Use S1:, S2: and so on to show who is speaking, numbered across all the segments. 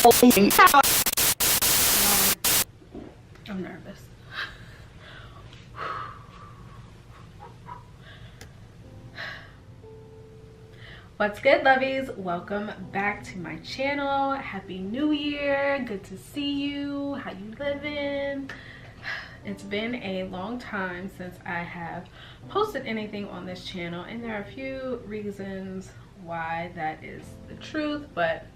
S1: I'm nervous. What's good, lovies? Welcome back to my channel. Happy New Year. Good to see you. How you living? It's been a long time since I have posted anything on this channel, and there are a few reasons why that is the truth, but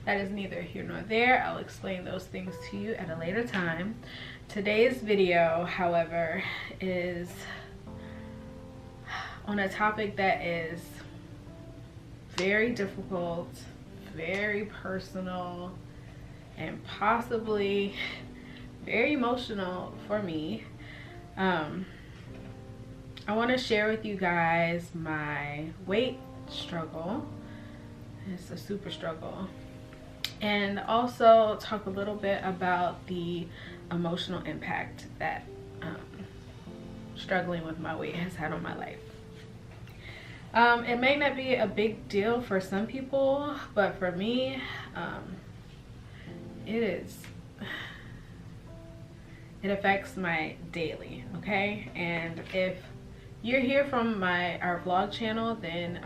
S1: that is neither here nor there. I'll explain those things to you at a later time. Today's video, however, is on a topic that is very difficult, very personal, and possibly very emotional for me. I want to share with you guys my weight struggle. It's a super struggle. And also talk a little bit about the emotional impact that struggling with my weight has had on my life. It may not be a big deal for some people, but for me, it is. It affects my daily, okay? And if you're here from our vlog channel, then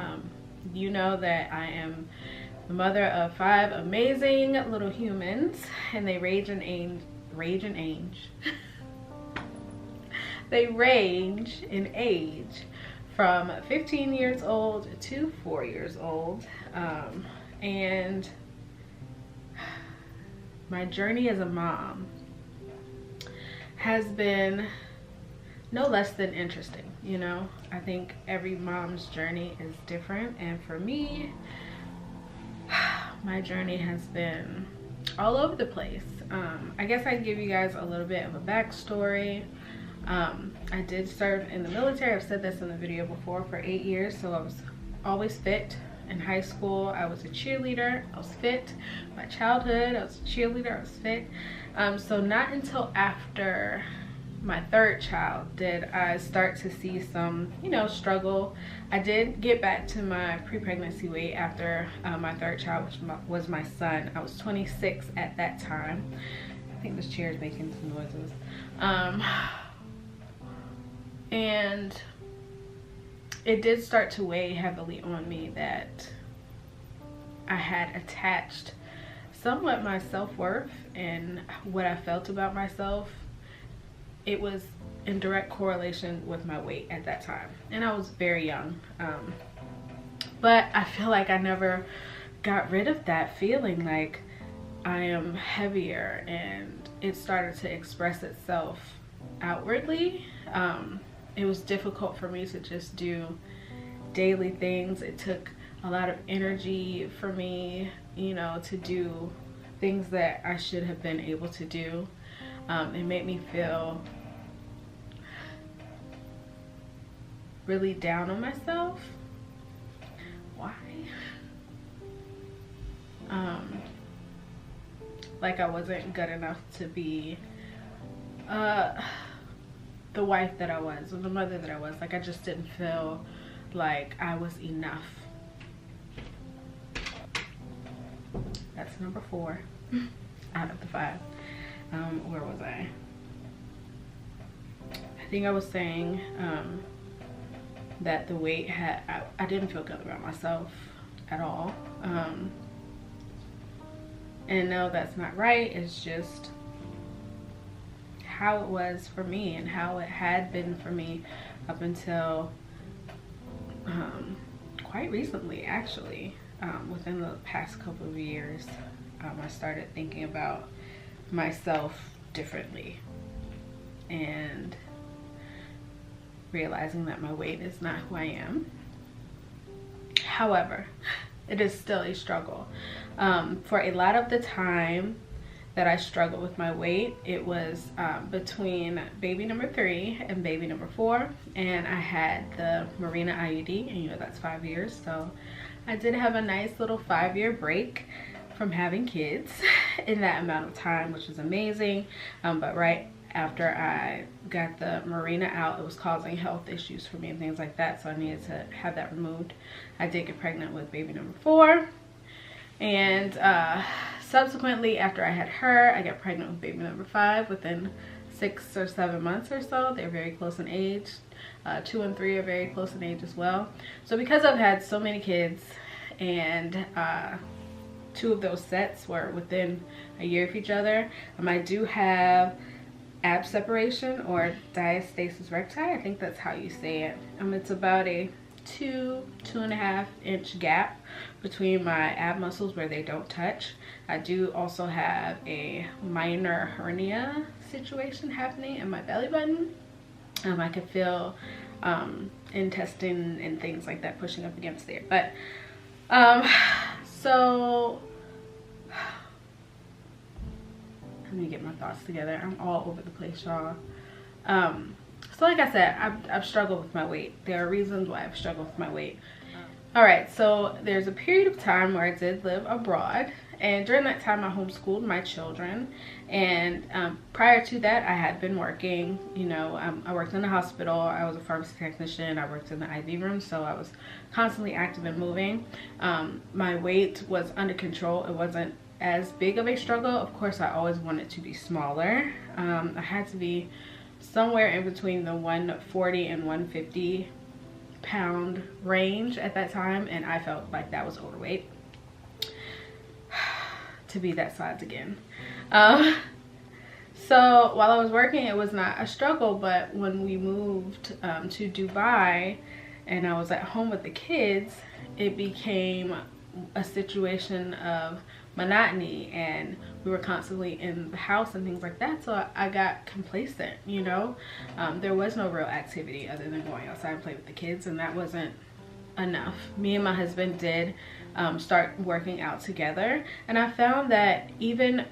S1: you know that I am the mother of 5 amazing little humans, and they range in age. They range in age from 15 years old to 4 years old, and my journey as a mom has been no less than interesting. You know, I think every mom's journey is different, and for me, my journey has been all over the place. I guess I'd give you guys a little bit of a backstory. I did serve in the military. I've said this in the video before, for 8 years, so I was always fit. In high school, I was a cheerleader. I was fit. My childhood, I was a cheerleader. I was fit. So not until after my 3rd child did I start to see some, you know, struggle. I did get back to my pre-pregnancy weight after my 3rd child, which was my son. I was 26 at that time. I think this chair is making some noises. And it did start to weigh heavily on me that I had attached somewhat my self-worth and what I felt about myself. It was in direct correlation with my weight at that time, and I was very young. But I feel like I never got rid of that feeling like I am heavier, and it started to express itself outwardly. It was difficult for me to just do daily things. It took a lot of energy for me, you know, to do things that I should have been able to do. It made me feel really down on myself. Why? Like I wasn't good enough to be the wife that I was, or the mother that I was. Like I just didn't feel like I was enough. That's number 4 out of the 5. Where was I? I think I was saying that the weight had, I didn't feel good about myself at all. And no, that's not right. It's just how it was for me and how it had been for me up until quite recently, actually. Within the past couple of years, I started thinking about myself differently and realizing that my weight is not who I am. However, it is still a struggle. For a lot of the time that I struggled with my weight, it was between baby number 3 and baby number 4, and I had the Mirena IUD, and you know that's 5 years, so I did have a nice little 5-year break from having kids in that amount of time, which was amazing. But right after I got the Mirena out, it was causing health issues for me and things like that, so I needed to have that removed. I did get pregnant with baby number 4, and Subsequently, after I had her, I got pregnant with baby number 5 within 6 or 7 months or so. They're very close in age. 2 and 3 are very close in age as well. So because I've had so many kids, and 2 of those sets were within a year of each other, I do have ab separation, or diastasis recti. I think that's how you say it. It's about a 2.5 inch gap between my ab muscles where they don't touch. I do also have a minor hernia situation happening in my belly button. I can feel intestine and things like that pushing up against there. But so let me get my thoughts together. I'm all over the place, y'all. So like I said, I've struggled with my weight. There are reasons why I've struggled with my weight. All right, so there's a period of time where I did live abroad, and during that time I homeschooled my children. And prior to that, I had been working. You know, I worked in the hospital. I was a pharmacy technician. I worked in the IV room, so I was constantly active and moving. My weight was under control. It wasn't as big of a struggle. Of course, I always wanted to be smaller. I had to be somewhere in between the 140 and 150 pound range at that time, and I felt like that was overweight to be that size again. So while I was working, it was not a struggle, but when we moved to Dubai and I was at home with the kids, it became a situation of monotony, and we were constantly in the house and things like that. So I got complacent, you know. There was no real activity other than going outside and play with the kids, and that wasn't enough. Me and my husband did start working out together, and I found that even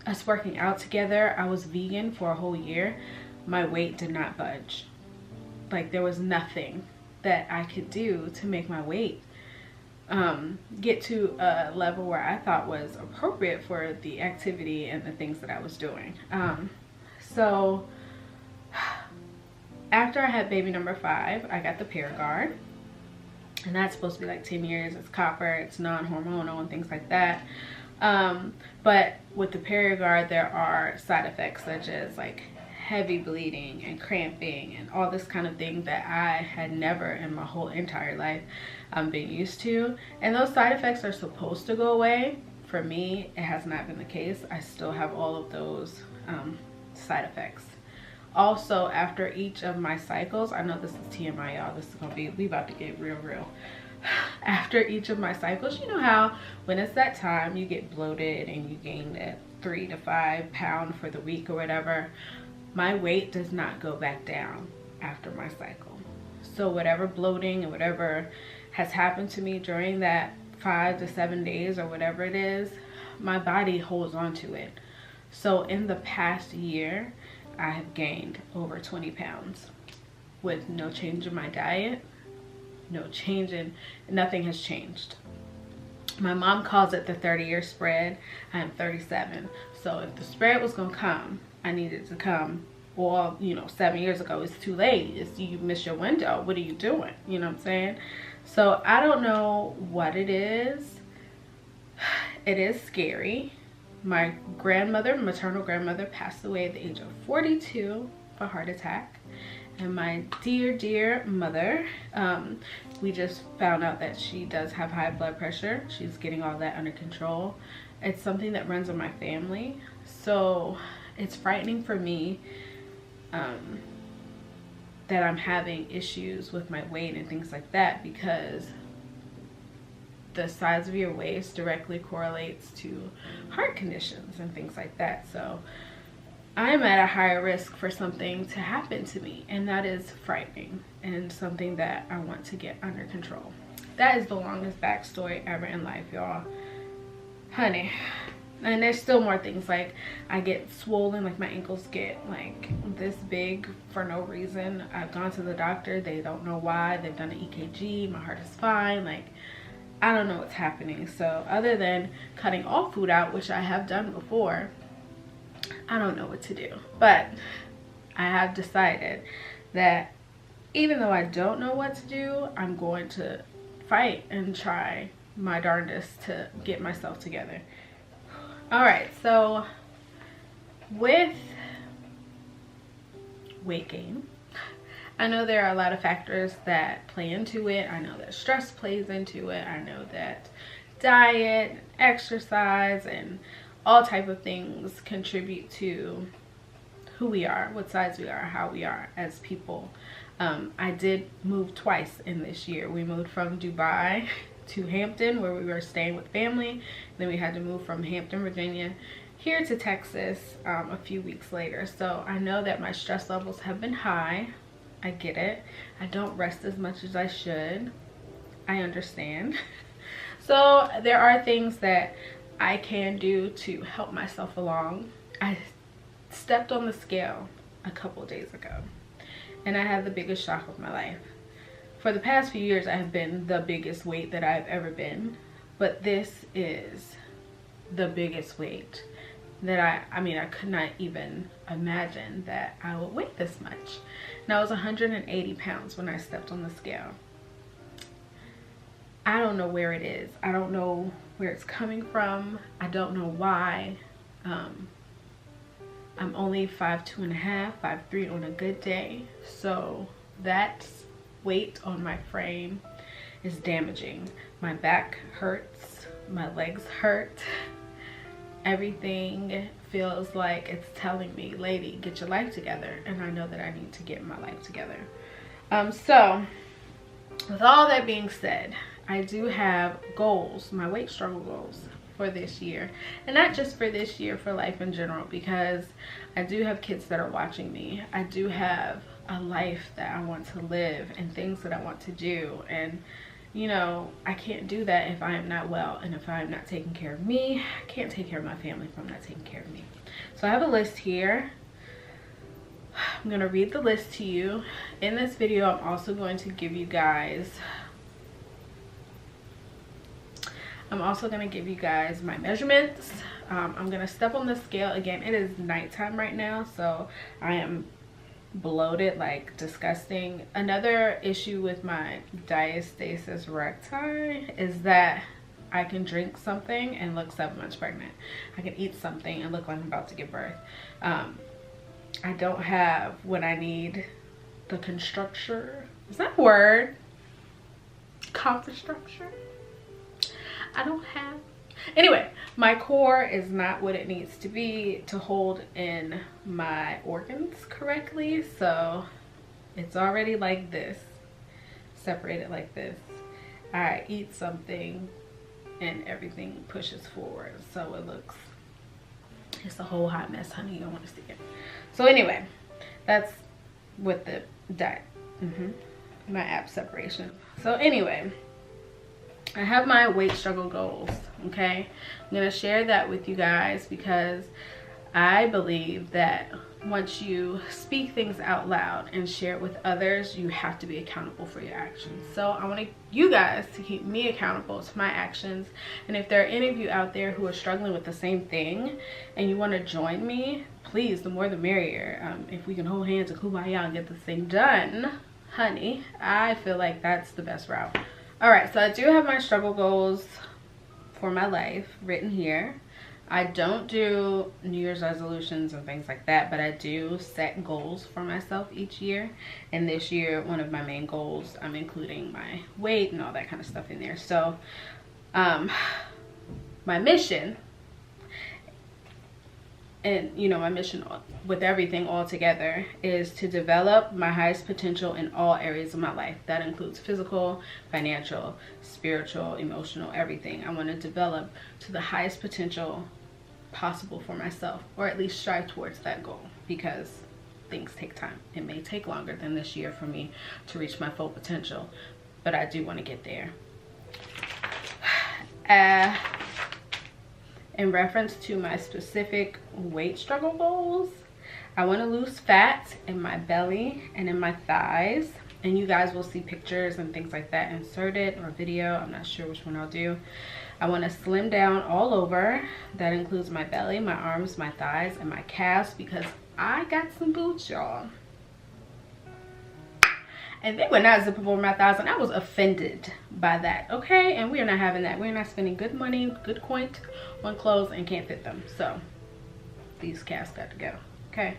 S1: us working out together, I was vegan for a whole year, my weight did not budge. Like, there was nothing that I could do to make my weight get to a level where I thought was appropriate for the activity and the things that I was doing. So after I had baby number 5, I got the Paragard, and that's supposed to be like 10 years. It's copper, it's non-hormonal and things like that. But with the Paragard, there are side effects such as like heavy bleeding and cramping and all this kind of thing that I had never in my whole entire life been used to. And those side effects are supposed to go away. For me, it has not been the case. I still have all of those side effects. Also, after each of my cycles, I know this is TMI, y'all, this is gonna be, we about to get real. After each of my cycles, you know how when it's that time you get bloated and you gain that 3 to 5 pounds for the week or whatever, my weight does not go back down after my cycle. So whatever bloating and whatever has happened to me during that 5 to 7 days or whatever it is, my body holds on to it. So in the past year, I have gained over 20 pounds with no change in my diet, no change in, nothing has changed. My mom calls it the 30-year spread. I am 37. So if the spread was gonna come, I needed to come. Well, you know, 7 years ago, it's too late. You missed your window. What are you doing? You know what I'm saying? So I don't know what it is. It is scary. My grandmother, maternal grandmother, passed away at the age of 42 of a heart attack. And my dear mother, we just found out that she does have high blood pressure. She's getting all that under control. It's something that runs in my family. So it's frightening for me that I'm having issues with my weight and things like that, because the size of your waist directly correlates to heart conditions and things like that. So I'm at a higher risk for something to happen to me, and that is frightening and something that I want to get under control. That is the longest backstory ever in life, y'all. Honey. And there's still more things, like I get swollen, like my ankles get like this big for no reason. I've gone to the doctor, they don't know why. They've done an EKG, my heart is fine, like I don't know what's happening. So other than cutting all food out, which I have done before, I don't know what to do. But I have decided that even though I don't know what to do, I'm going to fight and try my darndest to get myself together. All right, so with weight gain, I know there are a lot of factors that play into it. I know that stress plays into it. I know that diet, exercise, and all type of things contribute to who we are, what size we are, how we are as people. I did move twice in this year. We moved from Dubai to Hampton, where we were staying with family. Then we had to move from Hampton, Virginia, here to Texas a few weeks later. So I know that my stress levels have been high. I get it. I don't rest as much as I should. I understand. So there are things that I can do to help myself along. I stepped on the scale a couple days ago, and I had the biggest shock of my life. For the past few years, I have been the biggest weight that I've ever been, but this is the biggest weight that I mean, I could not even imagine that I would weigh this much. And I was 180 pounds when I stepped on the scale. I don't know where it is. I don't know where it's coming from. I don't know why. I'm only 5'2.5", 5'3" on a good day. So that weight on my frame is damaging. My back hurts, my legs hurt. Everything feels like it's telling me, lady, get your life together. And I know that I need to get my life together. So with all that being said, I do have goals, my weight struggle goals for this year. And not just for this year, for life in general, because I do have kids that are watching me. I do have a life that I want to live and things that I want to do. And you know, I can't do that if I am not well, and if I am not taking care of me. I can't take care of my family if I'm not taking care of me. So I have a list here. I'm gonna read the list to you. In this video, I'm also going to give you guys my measurements. I'm gonna step on the scale again. It is nighttime right now, so I am bloated like disgusting. Another issue with my diastasis recti is that I can drink something and look 7 months pregnant. I can eat something and look like I'm about to give birth. I don't have what I need, the constructure, is that a word? Comfort structure? I don't have. Anyway, my core is not what it needs to be to hold in my organs correctly. So it's already like this, separated like this. I eat something and everything pushes forward. So it looks, it's a whole hot mess, honey. You don't want to see it. So anyway, that's with the diet, my ab separation. So anyway, I have my weight struggle goals, okay? I'm gonna share that with you guys because I believe that once you speak things out loud and share it with others, you have to be accountable for your actions. So I want you guys to keep me accountable to my actions. And if there are any of you out there who are struggling with the same thing and you want to join me, please, the more the merrier. If we can hold hands and kumbaya and get this thing done, honey, I feel like that's the best route. All right, so I do have my struggle goals for my life written here. I don't do New Year's resolutions and things like that, but I do set goals for myself each year. And this year, one of my main goals, I'm including my weight and all that kind of stuff in there. So my mission, and you know, my mission with everything all together is to develop my highest potential in all areas of my life. That includes physical, financial, spiritual, emotional, everything. I want to develop to the highest potential possible for myself, or at least strive towards that goal, because things take time. It may take longer than this year for me to reach my full potential, but I do want to get there. In reference to my specific weight struggle goals, I want to lose fat in my belly and in my thighs, and you guys will see pictures and things like that inserted, or video. I'm not sure which one I'll do. I want to slim down all over. That includes my belly, my arms, my thighs, and my calves, because I got some boots, y'all. and they would not zip up over my thighs, and I was offended by that. Okay, and we are not having that. We're not spending good money, good coin on clothes and can't fit them. So these calves got to go. Okay.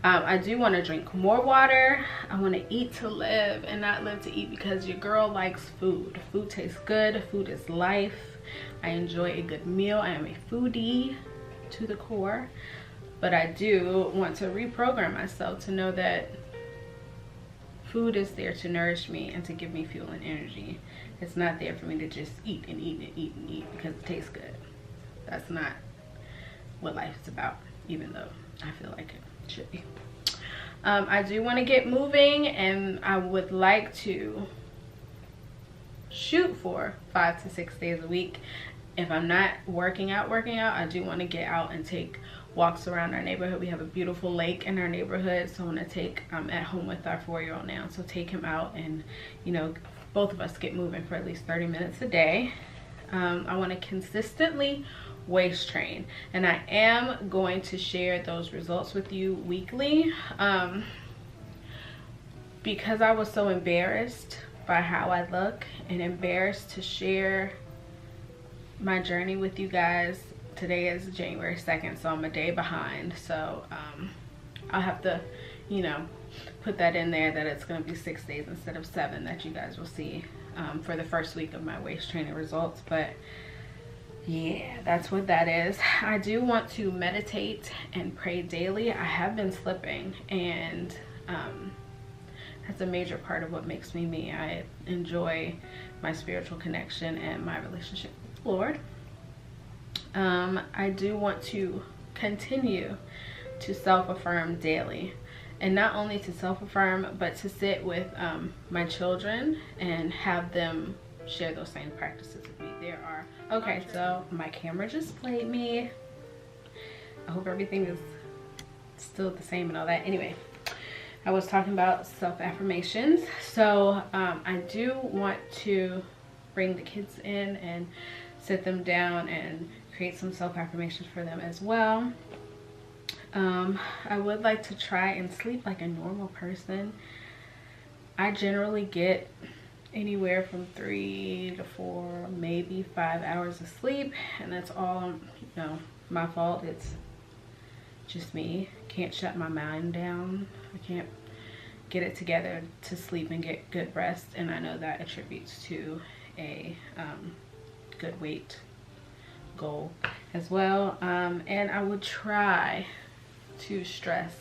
S1: I do want to drink more water. I want to eat to live and not live to eat, because your girl likes food. Food tastes good. Food is life. I enjoy a good meal. I am a foodie to the core, but I do want to reprogram myself to know that food is there to nourish me and to give me fuel and energy. It's not there for me to just eat and eat and eat and eat because it tastes good. That's not what life is about, even though I feel like it should be. I do want to get moving, and I would like to shoot for 5 to 6 days a week. If I'm not working out, I do want to get out and take walks around our neighborhood. We have a beautiful lake in our neighborhood, so I want to take, I'm at home with our 4-year-old now, so take him out and, you know, both of us get moving for at least 30 minutes a day. I want to consistently waist train, and I am going to share those results with you weekly, because I was so embarrassed by how I look and embarrassed to share my journey with you guys. Today is January 2nd, so I'm a day behind, so I'll have to, you know, put that in there that it's going to be 6 days instead of 7 that you guys will see for the first week of my waist training results. But yeah, that's what that is. I do want to meditate and pray daily. I have been slipping, and that's a major part of what makes me me. I enjoy my spiritual connection and my relationship with the Lord. I do want to continue to self-affirm daily, and not only to self-affirm, but to sit with my children and have them share those same practices with me. There are, okay, so my camera just played me. I hope everything is still the same and all that. Anyway, I was talking about self-affirmations. So I do want to bring the kids in and sit them down and create some self-affirmations for them as well. I would like to try and sleep like a normal person. I generally get anywhere from 3 to 4, maybe 5 hours of sleep, and that's all, you know, my fault. It's just me. Can't shut my mind down. I can't get it together to sleep and get good rest, and I know that attributes to a good weight goal as well. And I would try to stress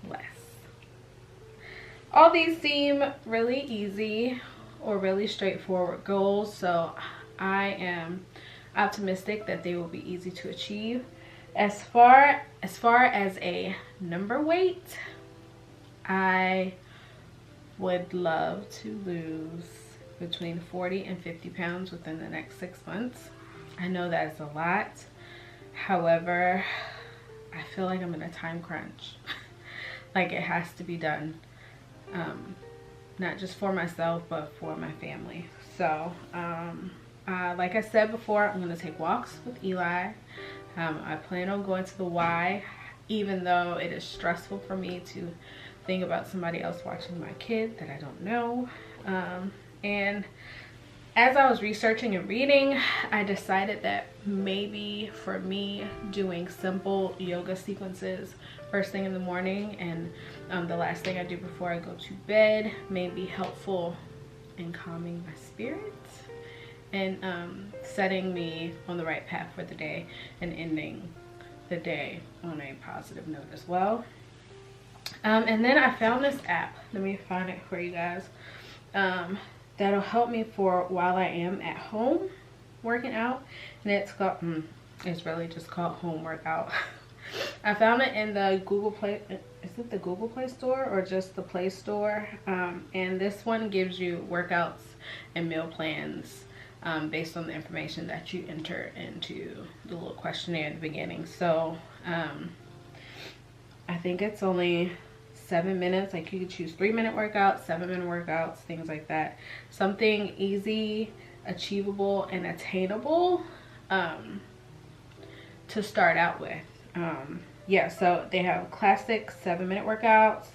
S1: less. All these seem really easy or really straightforward goals, so I am optimistic that they will be easy to achieve. As far as a number weight, I would love to lose between 40 and 50 pounds within the next 6 months. I know that is a lot. However, I feel like I'm in a time crunch. Like, it has to be done. Not just for myself, but for my family. So, like I said before, I'm going to take walks with Eli. I plan on going to the Y, even though it is stressful for me to think about somebody else watching my kid that I don't know. And as I was researching and reading, I decided that maybe for me, doing simple yoga sequences first thing in the morning and the last thing I do before I go to bed may be helpful in calming my spirits and setting me on the right path for the day and ending the day on a positive note as well. And then I found this app. Let me find it for you guys. That'll help me for while I am at home working out, and it's called it's really just called Home Workout. I found it in the Google Play. Is it the Google Play Store or just the Play Store? And this one gives you workouts and meal plans based on the information that you enter into the little questionnaire at the beginning. So I think it's only 7 minutes. Like, you could choose 3-minute workouts, 7-minute workouts, things like that. Something easy, achievable, and attainable to start out with. Yeah, so they have classic 7-minute workouts,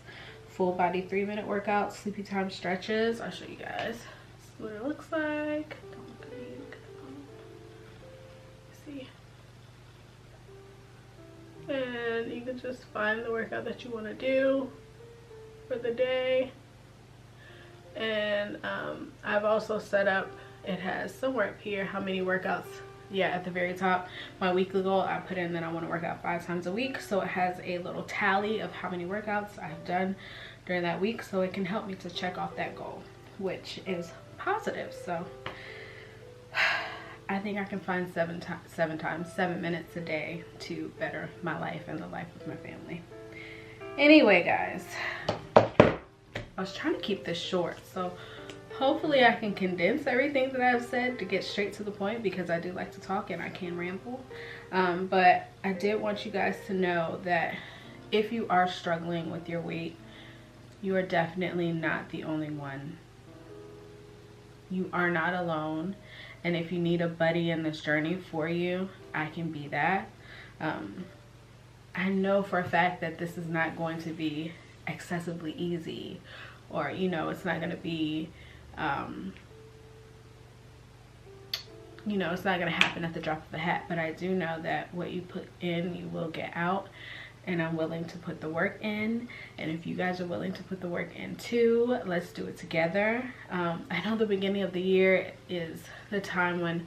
S1: full body 3-minute workouts, sleepy time stretches. I'll show you guys. This is what it looks like. Don't look at me. See. And you can just find the workout that you want to do for the day. And I've also set up, it has somewhere up here how many workouts. Yeah, at the very top, my weekly goal, I put in that I want to work out 5 times a week. So it has a little tally of how many workouts I've done during that week, so it can help me to check off that goal, which is positive. So I think I can find 7 minutes a day to better my life and the life of my family. Anyway, guys, I was trying to keep this short, so hopefully I can condense everything that I've said to get straight to the point, because I do like to talk and I can ramble. But I did want you guys to know that if you are struggling with your weight, you are definitely not the only one. You are not alone. And if you need a buddy in this journey for you, I can be that. I know for a fact that this is not going to be excessively easy, or, you know, it's not going to be you know, it's not going to happen at the drop of a hat. But I do know that what you put in, you will get out, and I'm willing to put the work in. And if you guys are willing to put the work in too, let's do it together. I know the beginning of the year is the time when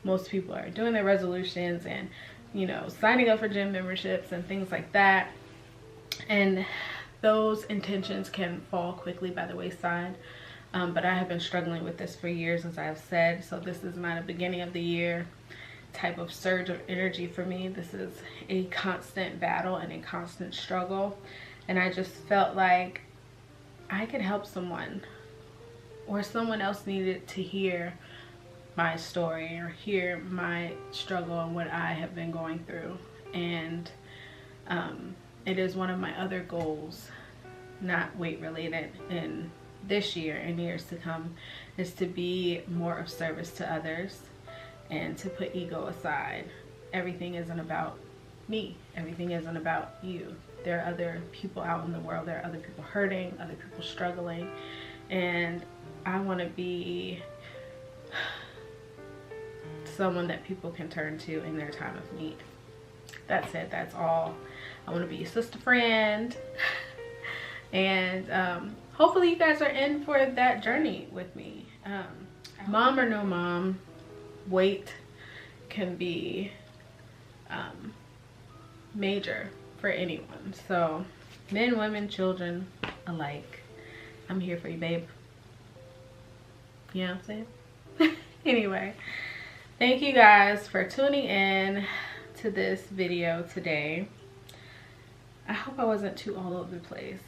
S1: most people are doing their resolutions and, you know, signing up for gym memberships and things like that, and those intentions can fall quickly by the wayside. But I have been struggling with this for years, as I have said. So this is not a beginning of the year type of surge of energy for me. This is a constant battle and a constant struggle. And I just felt like I could help someone, or someone else needed to hear my story or hear my struggle and what I have been going through. And it is one of my other goals, not weight related, in this year and years to come, is to be more of service to others and to put ego aside. Everything isn't about me. Everything isn't about you. There are other people out in the world. There are other people hurting, other people struggling, and I want to be someone that people can turn to in their time of need. That's it. That's all. I want to be a sister friend. And hopefully you guys are in for that journey with me. Mom or no mom, weight can be major for anyone. So men, women, children alike, I'm here for you, babe. You know what I'm saying? Anyway, thank you guys for tuning in to this video today. I hope I wasn't too all over the place.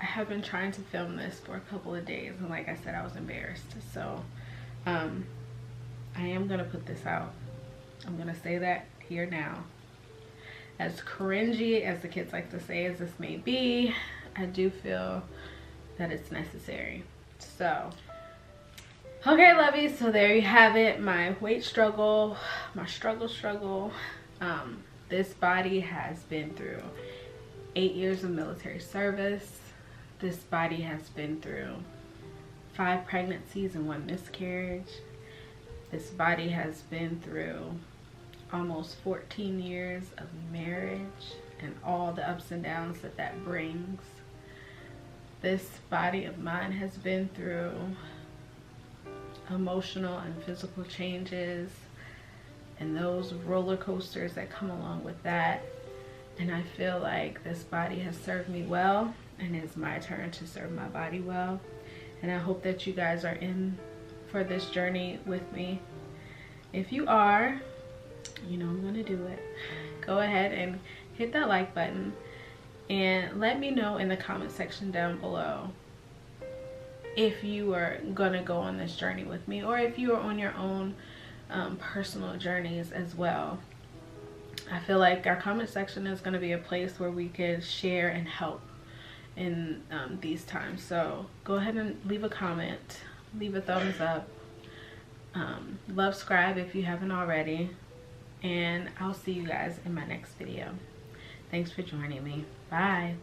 S1: I have been trying to film this for a couple of days, and like I said, I was embarrassed. So I am gonna put this out. I'm gonna say that here now. As cringy as the kids like to say as this may be, I do feel that it's necessary. So okay, lovies, so there you have it. My weight struggle, my struggle. This body has been through 8 years of military service. This body has been through 5 pregnancies and 1 miscarriage. This body has been through almost 14 years of marriage and all the ups and downs that that brings. This body of mine has been through emotional and physical changes and those roller coasters that come along with that. And I feel like this body has served me well, and it's my turn to serve my body well. And I hope that you guys are in for this journey with me. If you are, you know I'm gonna do it. Go ahead and hit that like button and let me know in the comment section down below if you are gonna go on this journey with me, or if you are on your own personal journeys as well. I feel like our comment section is going to be a place where we can share and help in these times. So go ahead and leave a comment, leave a thumbs up, love, subscribe if you haven't already, and I'll see you guys in my next video. Thanks for joining me. Bye.